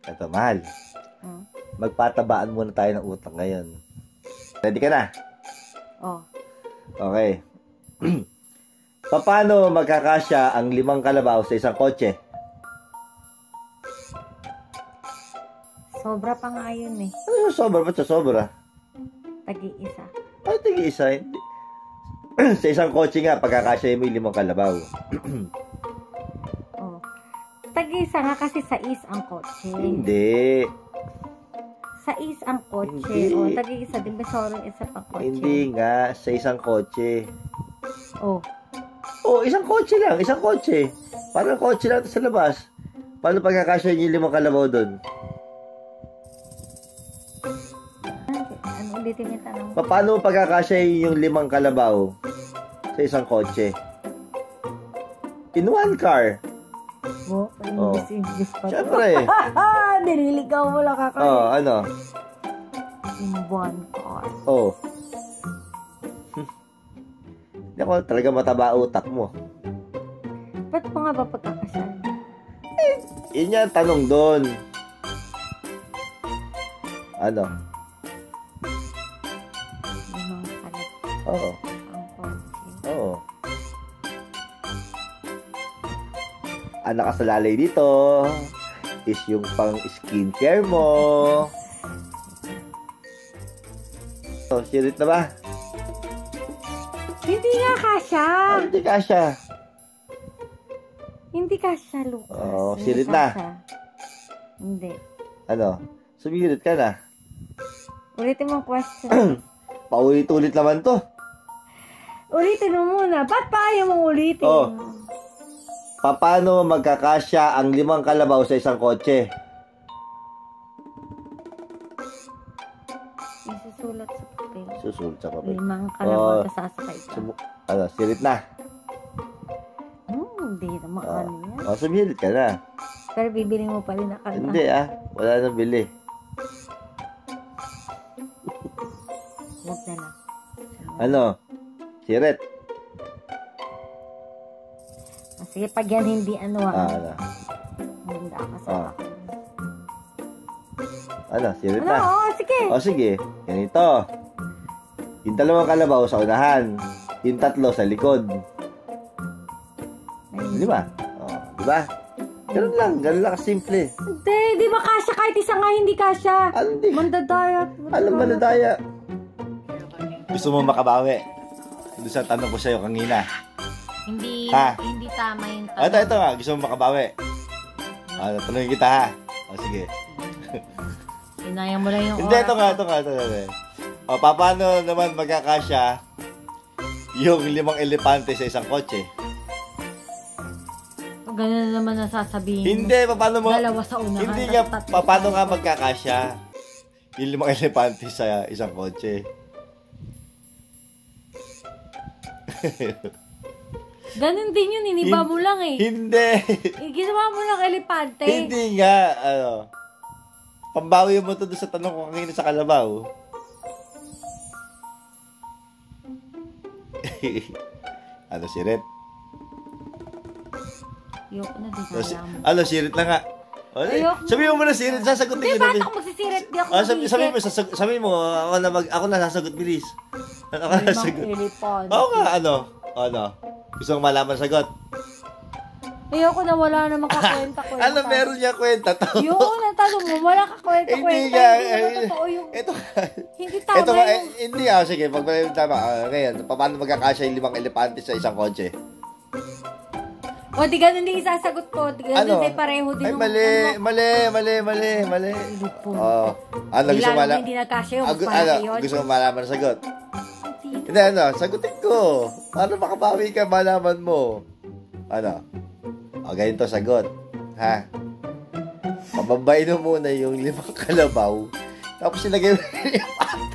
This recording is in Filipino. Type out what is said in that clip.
Ito, mahal. Magpatabaan muna tayo ng utang ngayon. Ready ka na? Oh. Okay. Paano magkakasya ang 5 kalabaw sa isang kotse? Sobra pa nga yun eh. Ano yung sobra? Ba't sa sobra? Tagi-isa. Ay, tigi-isa. Sa isang kotse nga, pagkakasya mo yung 5 kalabaw. Oh. Tagi-isa nga kasi sais ang kotse. Hindi. Sais ang kotse. Hindi. Oh, tagi-isa. Di ba sorong isa pang kotse? Hindi nga, sa isang kotse. Oh. Oh, isang kotse lang, isang kotse. Parang kotse lang sa labas. Paano pagkakasya yung 5 kalabaw doon? Ano ulitin yung tanong? Paano pagkakasya yung 5 kalabaw sa isang kotse? In one car. Oh, English pa. Siyempre. Nililigaw mo lang kakain. Oh, ano? In one car. Oh. Hindi ako talaga mataba utak mo. Ba't pa nga ba pagkakasal? Yun yan, tanong doon. Ano? Limang kalat Oo. ang kotse. Oo. Ang nakasalalay dito is yung pang skincare mo. So, sirit na ba? Hindi nga kasya. Hindi kasya. Hindi kasya, Lucas. Oo, Hindi sirit na. kasya. Hindi. Ano? Sumirit ka na. Ulitin mo ang question. Paulit-ulit naman to. Ulitin mo muna. Ba't pa ayaw mong ulitin? Oh. Paano magkakasya ang 5 kalabaw sa isang kotse? Isusulat sa papel. Susulat sa papel. 5 kalabaw na sasakay ka. Ano, sirit na. Hindi naman ano yan. Oh, sumirit ka na. Pero bibili mo pa rin na kalma. Hindi wala nang bili. Huwag na lang. Ano? Sirit. Sige, pag yan hindi ano Ano? Handa ka sa akin. Ano? Sirit Ano? na. Oo, sige. O sige, ganito. Yung 2 kalabaw sa unahan. Yung 3 sa likod. 5. Diba? Ganun lang simple. Hindi, di ba kasya kahit isa nga hindi kasya? Ano hindi? Mandadaya. Alam manadaya. Gusto mo makabawi? Doon sa tanong ko sa'yo kanina. Hindi tama yung tanong. Ito nga, gusto mo makabawi? Tanongin kita ha. O sige. Inaya mo lang yung Hindi, ito nga. O, paano naman magkakasya yung 5 elepante sa isang kotse? Ganun naman ang sasabihin. Hindi, paano mo? Dalawa sa unahan. Hindi nga, paano nga magkakasya yung 5 elepante sa isang kotse? Ganun din yun, iniba mo lang eh. Hindi. Ginawa mo lang elepante. Hindi nga, pambawi mo to doon sa tanong ko kanina sa kalabaw. Ano, sirit? Ayoko na, di kaya mo. Ano, sirit na nga. Sabi mo muna sirit, sasagutin Hindi, ba't ako magsisirit? Di ako mag-isip. Sabi mo, ako na sasagot, bilis. Ako na sasagot. Elepante. Oo nga, ano? Gusto mong malaman sagot? Ayoko na, wala namang kakwenta-kwenta. Ano, meron niya kwenta to? Yung unang tanong mo, wala kakwenta-kwenta. Hindi nga. Hindi totoo yung... Ito Hindi tama ito, yung... Hindi sige, tama. Ngayon, paano magkakasya yung 5 elepante sa isang kotse? O, di ganun din isasagot ko. Di ganun din pareho din. Ay, mali. Oh, ano, gusto mo malaman? Hindi nagkasya yung malaki yun. Gusto mo malaman ang sagot? Hindi, sagutin ko. Para makabawi ka, malaman mo. Ano? O, ganito sagot. Ha? Pababain mo muna yung 5 kalabaw. Tapos ilagay mo yung